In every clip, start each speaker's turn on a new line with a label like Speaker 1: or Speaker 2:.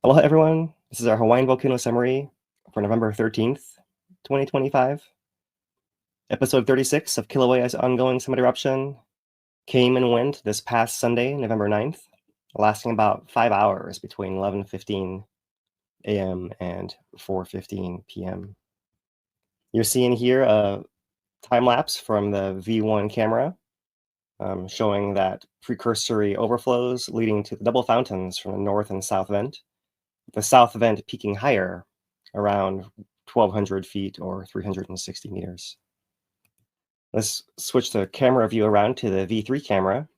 Speaker 1: Aloha everyone, this is our Hawaiian Volcano summary for November 13th, 2025. Episode 36 of Kilauea's ongoing summit eruption came and went this past Sunday, November 9th, lasting about 5 hours between 11:15 a.m. and 4:15 p.m. You're seeing here a time lapse from the V1 camera showing that precursory overflows leading to the double fountains from the north and south vent. The south vent peaking higher around 1,200 feet or 360 meters. Let's switch the camera view around to the V3 camera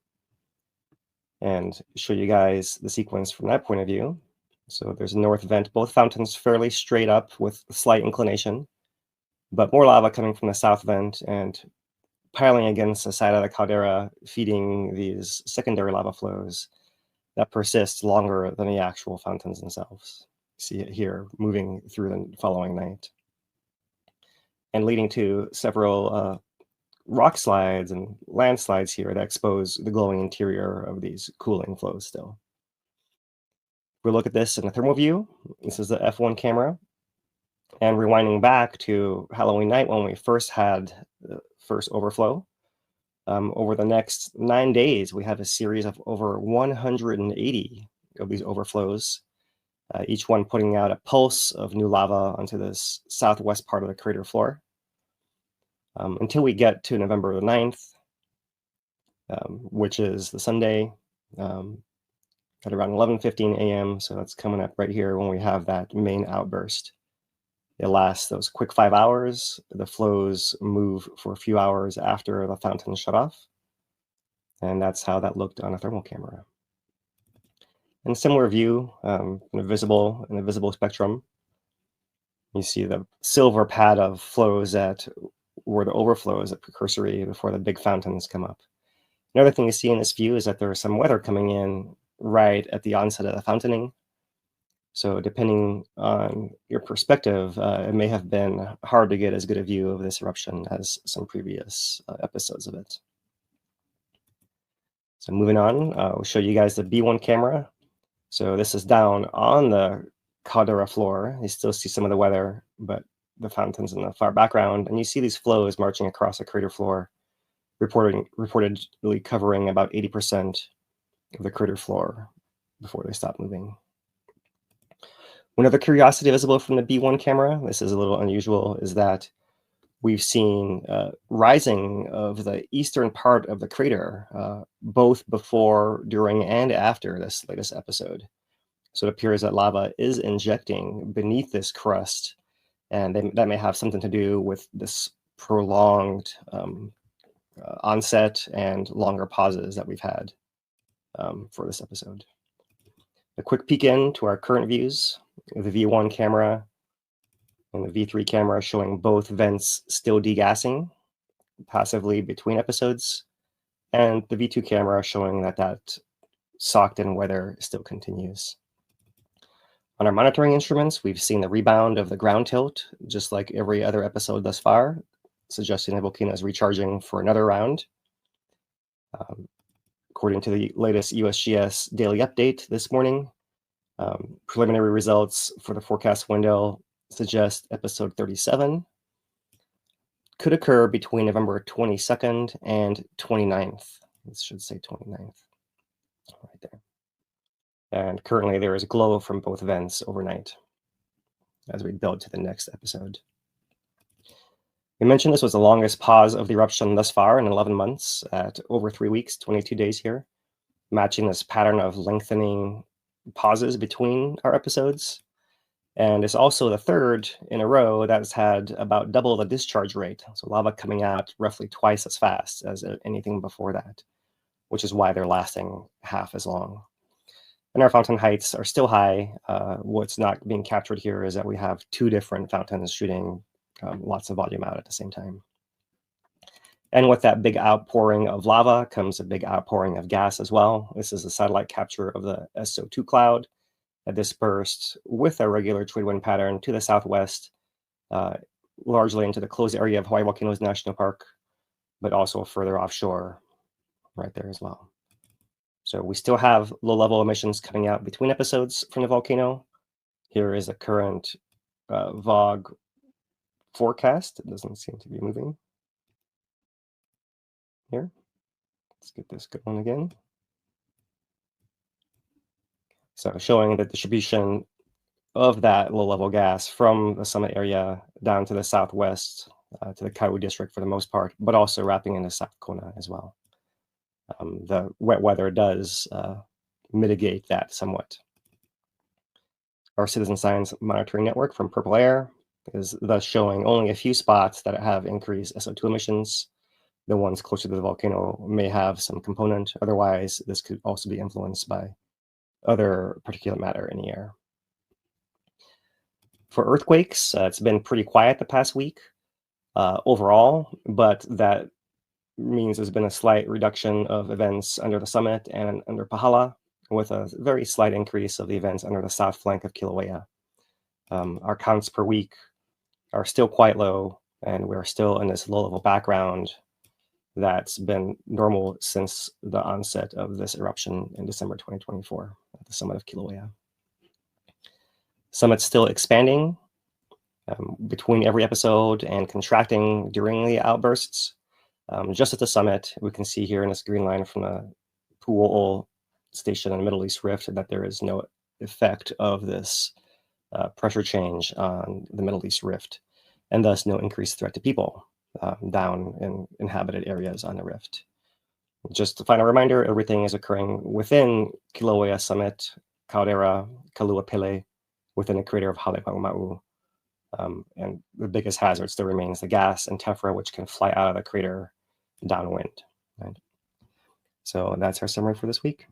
Speaker 1: and show you guys the sequence from that point of view. So there's a north vent, both fountains fairly straight up with slight inclination, but more lava coming from the south vent and piling against the side of the caldera, feeding these secondary lava flows that persist longer than the actual fountains themselves. See it here moving through the following night and leading to several rock slides and landslides here that expose the glowing interior of these cooling flows still. We look at this in a thermal view. This is the F1 camera. And rewinding back to Halloween night when we first had the first overflow, over the next 9 days, we have a series of over 180 of these overflows, each one putting out a pulse of new lava onto this southwest part of the crater floor. Until we get to November the 9th, which is the Sunday at around 11:15 a.m. So that's coming up right here when we have that main outburst. It lasts those quick 5 hours. The flows move for a few hours after the fountain shut off. And that's how that looked on a thermal camera. And similar view in the visible spectrum. You see the silver pad of flows that were the overflows at precursory before the big fountains come up. Another thing you see in this view is that there's some weather coming in right at the onset of the fountaining. So depending on your perspective, it may have been hard to get as good a view of this eruption as some previous episodes of it. So moving on, we'll show you guys the B1 camera. So this is down on the caldera floor. You still see some of the weather, but the fountains in the far background. And you see these flows marching across the crater floor, reportedly covering about 80% of the crater floor before they stop moving. One other curiosity visible from the B1 camera, this is a little unusual, is that we've seen rising of the eastern part of the crater, both before, during, and after this latest episode. So it appears that lava is injecting beneath this crust, and that may have something to do with this prolonged onset and longer pauses that we've had for this episode. A quick peek into our current views. The V1 camera and the V3 camera showing both vents still degassing passively between episodes, and the V2 camera showing that socked in weather still continues. On our monitoring instruments, we've seen the rebound of the ground tilt, just like every other episode thus far, suggesting the volcano is recharging for another round. According to the latest USGS daily update this morning, preliminary results for the forecast window suggest episode 37 could occur between November 22nd and 29th. This should say 29th right there. And currently there is glow from both vents overnight as we build to the next episode. We mentioned this was the longest pause of the eruption thus far in 11 months at over 3 weeks, 22 days here, matching this pattern of lengthening pauses between our episodes. And it's also the third in a row that's had about double the discharge rate. So lava coming out roughly twice as fast as anything before that, which is why they're lasting half as long. And our fountain heights are still high. What's not being captured here is that we have 2 different fountains shooting lots of volume out at the same time. And with that big outpouring of lava comes a big outpouring of gas as well. This is a satellite capture of the SO2 cloud that dispersed with a regular trade wind pattern to the southwest, largely into the closed area of Hawaii Volcanoes National Park, but also further offshore right there as well. So we still have low-level emissions coming out between episodes from the volcano, Here is a current VOG forecast. It doesn't seem to be moving. Here, let's get this going again. So showing the distribution of that low-level gas from the summit area down to the southwest, to the Kīlauea district for the most part, but also wrapping into South Kona as well. The wet weather does mitigate that somewhat. Our citizen science monitoring network from Purple Air is thus showing only a few spots that have increased SO2 emissions. The ones closer to the volcano may have some component. Otherwise, this could also be influenced by other particulate matter in the air. For earthquakes, it's been pretty quiet the past week overall, but that means there's been a slight reduction of events under the summit and under Pahala, with a very slight increase of the events under the south flank of Kīlauea. Our counts per week are still quite low, and we're still in this low-level background that's been normal since the onset of this eruption in December 2024 at the summit of Kīlauea. Summit's still expanding between every episode and contracting during the outbursts. Just at the summit, we can see here in this green line from the Pu'o'o station in the Middle East Rift that there is no effect of this pressure change on the Middle East Rift, and thus no increased threat to people down in inhabited areas on the rift. Just a final reminder, everything is occurring within Kīlauea Summit, caldera, Kaluapele, within the crater of Hale'au'ama'u. And the biggest hazard still remains the gas and tephra, which can fly out of the crater downwind. Right? So that's our summary for this week.